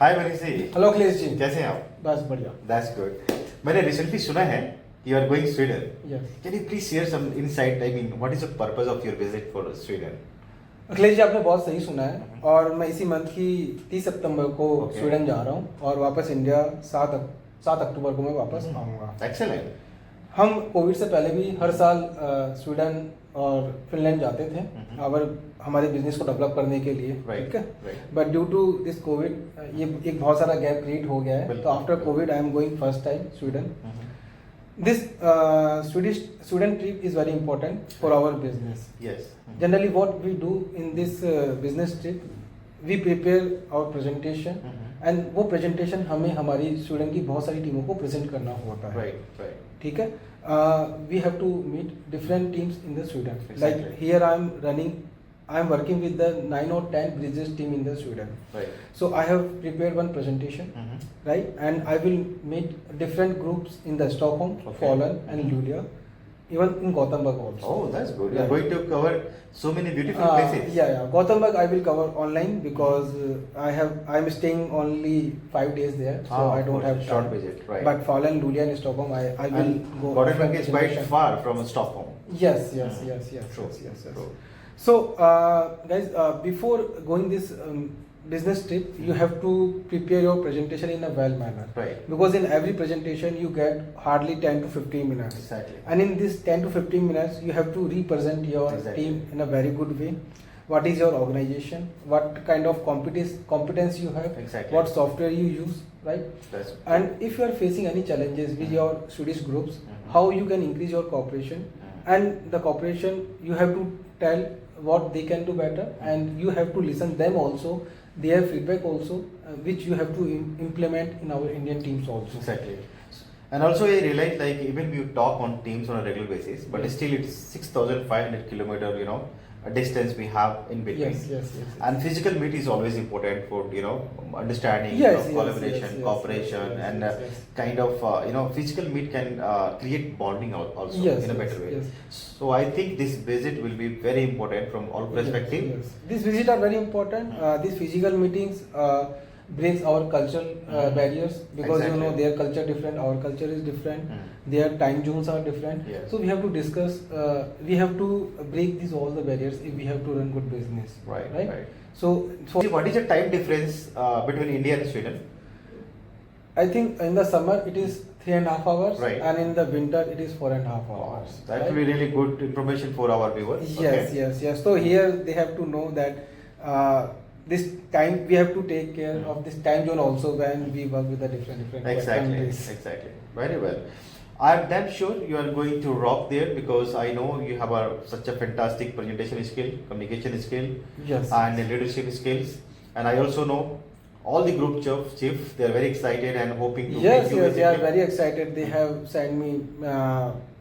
हाय Manish ji. Hello Akhilesh ji. कैसे हैं आप? बस बढ़िया। That's good. मैंने रिसेंटली सुना है you are going Sweden. Yes. Can you please share some insight, I mean what is the purpose of your visit for Sweden? Akhilesh ji, आपने बहुत सही सुना है और मैं इसी मंथ की 30 सितंबर को स्वीडन जा रहा हूँ और वापस इंडिया 7 अक्टूबर को मैं वापस आऊँगा। एक्सेलेंट। हम कोविड से पहले भी हर साल स्वीडन और फिनलैंड जाते थे हमारे बिजनेस को डेवलप करने के लिए, ठीक है। But due to this COVID ये एक बहुत सारा गैप क्रिएट हो गया है, तो after Covid I am going first time Sweden. This Sweden trip is very important for our business. Yes. Generally, what we do in this business trip, we prepare our presentation, and वो presentation हमें हमारी Sweden की बहुत सारी टीमों को present करना होता है. Right. ठीक है. We have to meet different teams in the Sweden. Exactly. Like here I am working with the 9 or 10 bridges team in the Sweden. Right. So I have prepared one presentation, right? And I will meet different groups in the Stockholm, Falun, and Luleå, even in Gothenburg also. Oh, that's good. You are going to cover so many beautiful places. Yeah. Gothenburg I will cover online because I am staying only 5 days there, so I don't have short time. visit. Right. But Falun, Luleå, and Stockholm I will go. Gothenburg is quite far from Stockholm. Yes. True. So, guys, before going this business trip, you have to prepare your presentation in a well manner. Right. Because in every presentation, you get hardly 10 to 15 minutes. Exactly. And in this 10 to 15 minutes, you have to represent your team in a very good way. What is your organization? What kind of competence you have? Exactly. What software you use, right? And if you are facing any challenges with your Swedish groups, how you can increase your cooperation? And the cooperation, you have to tell what they can do better, and you have to listen them also, their feedback also, which you have to implement in our Indian teams also. Exactly. And also I realize like even we talk on teams on a regular basis, but still it's 6,500 kilometer, a distance we have in between. Yes. And physical meet is always important for understanding, collaboration, cooperation, and kind of physical meet can create bonding also in a better way. Yes. So I think this visit will be very important from all perspective. Yes. These visits are very important. These physical meetings breaks our cultural barriers, because their culture different, our culture is different, their time zones are different. Yes. So we have to discuss, we have to break all the barriers if we have to run good business. Right. So what is the time difference between India and Sweden? I think in the summer it is 3.5 hours, right, and in the winter it is 4.5 hours. That will be really good information for our viewers. Yes. So here they have to know that this time we have to take care of this time zone also when we work with the different countries. Exactly. Very well. I am damn sure you are going to rock there, because I know you have such a fantastic presentation skill, communication skill, and leadership skills. And I also know all the group chiefs, they are very excited and hoping to Yes, they are very excited. They have sent me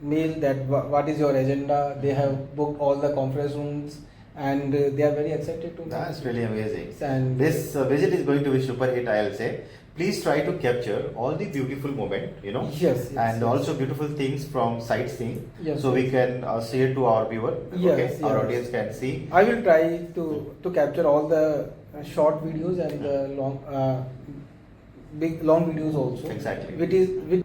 mail that what is your agenda. They have booked all the conference rooms, and they are very excited to. That's really amazing. And this visit is going to be super hit, I'll say. Please try to capture all the beautiful moment, and also beautiful things from sightseeing, so we can share to our viewer. Our audience can see. I will try to capture all the short videos and the long videos also. Exactly.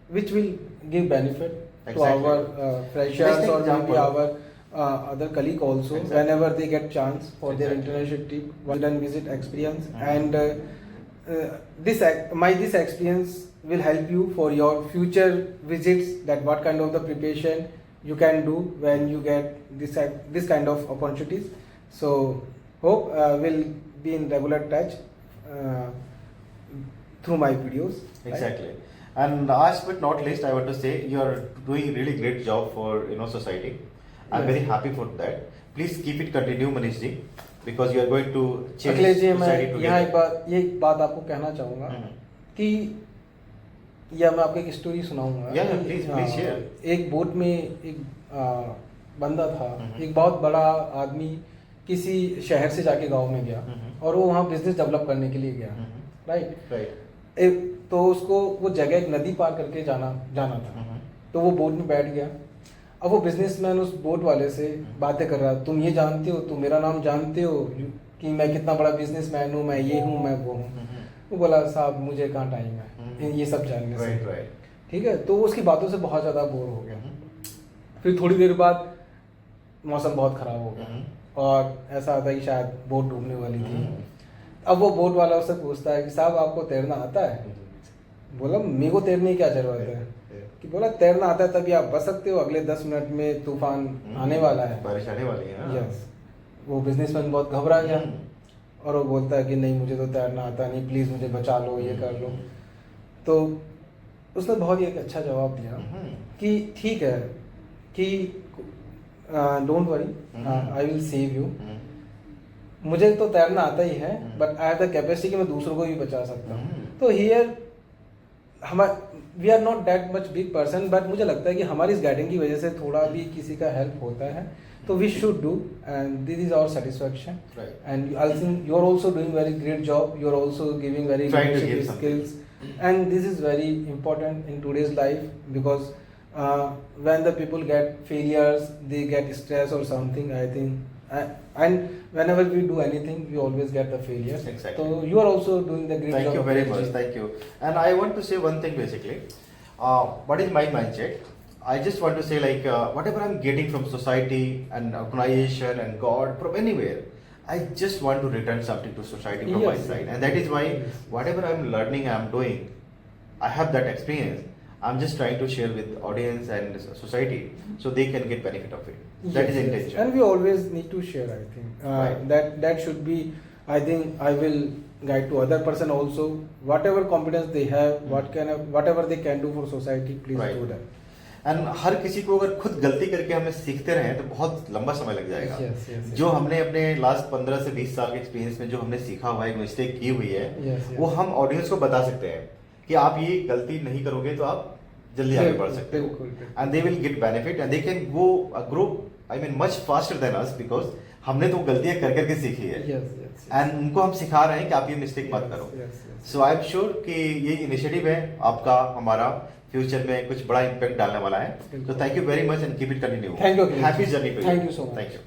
Which will give benefit to our freshers or maybe our other colleague also, whenever they get chance for their international trip, one visit experience. And this experience will help you for your future visits, that what kind of the preparation you can do when you get this kind of opportunities. So hope we'll be in regular touch through my videos. Exactly. And last but not least, I want to say you are doing really great job for society. I'm very happy for that. Please keep it continue, Manish ji, because you are going to change society together. मैं यहाँ एक बात आपको कहना चाहूँगा कि या मैं आपको एक स्टोरी सुनाऊंगा। Please share. एक बोट में एक बंदा था, एक बहुत बड़ा आदमी किसी शहर से जाके गांव में गया, और वो वहाँ बिजनेस डेवलप करने के लिए गया, राइट। तो उसको वो जगह एक नदी पार करके जाना था, तो वो बोट में बैठ गया। अब वो बिजनेसमैन उस बोट वाले से बातें कर रहा, तुम ये जानते हो, तुम मेरा नाम जानते हो कि मैं कितना बड़ा बिजनेसमैन हूँ, मैं ये हूँ, मैं वो हूँ। वो बोला साहब मुझे कहाँ टाइम है ये सब जानने से, ठीक है। तो उसकी बातों से बहुत ज़्यादा बोर हो गया। फिर थोड़ी देर बाद मौसम बहुत ख़राब हो गया और ऐसा था कि शायद बोट डूबने वाली थी। अब वो बोट वाला उससे पूछता है कि साहब आपको तैरना आता है? बोला मेरे को तैरने की क्या जरूरत है, कि बोला तैरना आता है तभी आप बच सकते हो, अगले 10 मिनट में तूफान आने वाला है, बारिश आने वाली है। यस। वो बिजनेसमैन बहुत घबरा गया और वो बोलता है कि नहीं मुझे तो तैरना आता नहीं, प्लीज़ मुझे बचा लो, ये कर लो। तो उसने बहुत ही एक अच्छा जवाब दिया कि ठीक है कि don't worry, I will save you. मुझे तो तैरना आता ही है but I have the capacity कि मैं दूसरों को भी बचा सकता हूँ। तो here we are not that much big person, but मुझे लगता है कि हमारी इस गाइडिंग की वजह से थोड़ा भी किसी का हेल्प होता है, तो we should do and this is our satisfaction. And I think you are also doing very great job, you are also giving very leadership skills, and this is very important in today's life because when the people get failures they get stress or something, I think, and whenever we do anything we always get the failures. Exactly. So you are also doing the great job. Thank you very much. Thank you. And I want to say one thing basically. What is my mindset? I just want to say like whatever I'm getting from society and organization and God from anywhere, I just want to return something to society from my side, and that is why whatever I'm learning, I'm doing, I have that experience. I'm just trying to share with audience and society so they can get benefit of it. That is intention. And we always need to share. I think that should be. I think I will guide to other person also. Whatever competence they have, whatever they can do for society, please do that. And हर किसी को अगर खुद गलती करके हमें सीखते रहे तो बहुत लंबा समय लग जाएगा। जो हमने अपने लास्ट 15 से 20 साल के एक्सपीरियंस में जो हमने सीखा हुआ है, मिस्टेक की हुई है, वो हम ऑडियंस को बता सकते हैं कि आप ये गलती नहीं करोगे तो आप जल्दी आगे बढ़ सकते हो, and they will get benefit and they can go grow, I mean much faster than us, because हमने तो गलतियां कर करके सीखी है एंड उनको हम सिखा रहे हैं कि आप ये मिस्टेक मत करो। सो आई एम श्योर कि ये इनिशिएटिव है आपका, हमारा फ्यूचर में कुछ बड़ा इम्पैक्ट डालने वाला है। तो thank you very much and keep it continue. Thank you. Happy journey to you. Thank you so much. Thank you.